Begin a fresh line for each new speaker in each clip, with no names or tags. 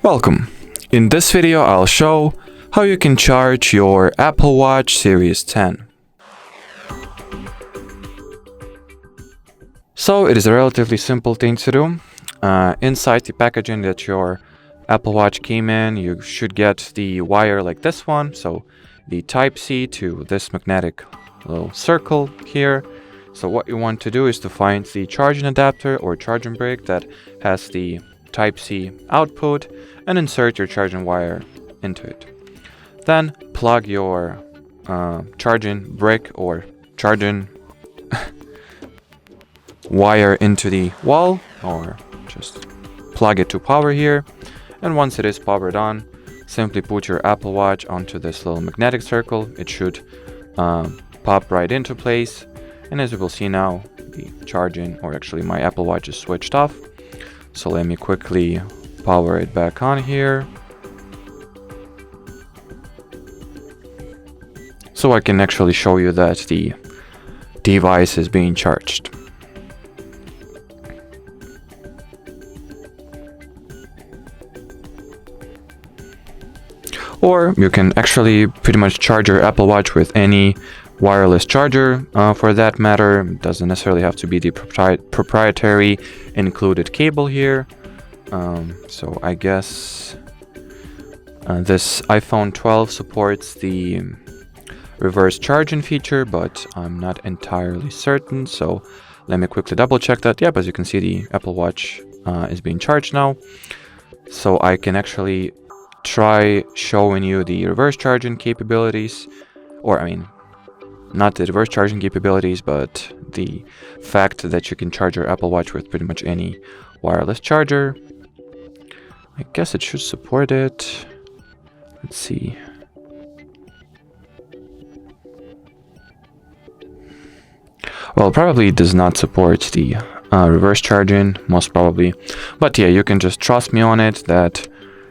Welcome. In this video I'll show how you can charge your Apple Watch Series 10. So it is a relatively simple thing to do. Inside the packaging that your Apple Watch came in, you should get the wire like this one, so the Type-C to this magnetic little circle here. So what you want to do is to find the charging adapter or charging brick that has the Type-C output and insert your charging wire into it. Then plug your charging brick or charging wire into the wall, or just plug it to power here. And once it is powered on, simply put your Apple Watch onto this little magnetic circle. It should pop right into place. And as you will see now, the charging, or actually my Apple Watch is switched off. So let me quickly power it back on here. So I can actually show you that the device is being charged. Or you can actually pretty much charge your Apple Watch with any wireless charger for that matter. It doesn't necessarily have to be the proprietary included cable here. So I guess this iPhone 12 supports the reverse charging feature, but I'm not entirely certain. So let me quickly double check that. Yep, as you can see, the Apple Watch is being charged now. So I can actually try showing you the reverse charging capabilities, or I mean, not the reverse charging capabilities, but the fact that you can charge your Apple Watch with pretty much any wireless charger. I guess it should support it. Let's see. Well, probably does not support the reverse charging, most probably. But yeah, you can just trust me on it that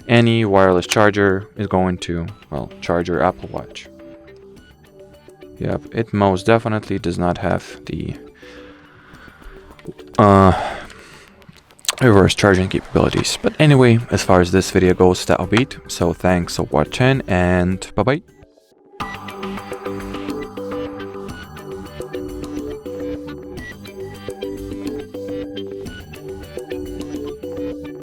any wireless charger is going to, well, charge your Apple Watch. Yep, it most definitely does not have the reverse charging capabilities. But anyway, as far as this video goes, that'll be it. So thanks for watching, and bye bye.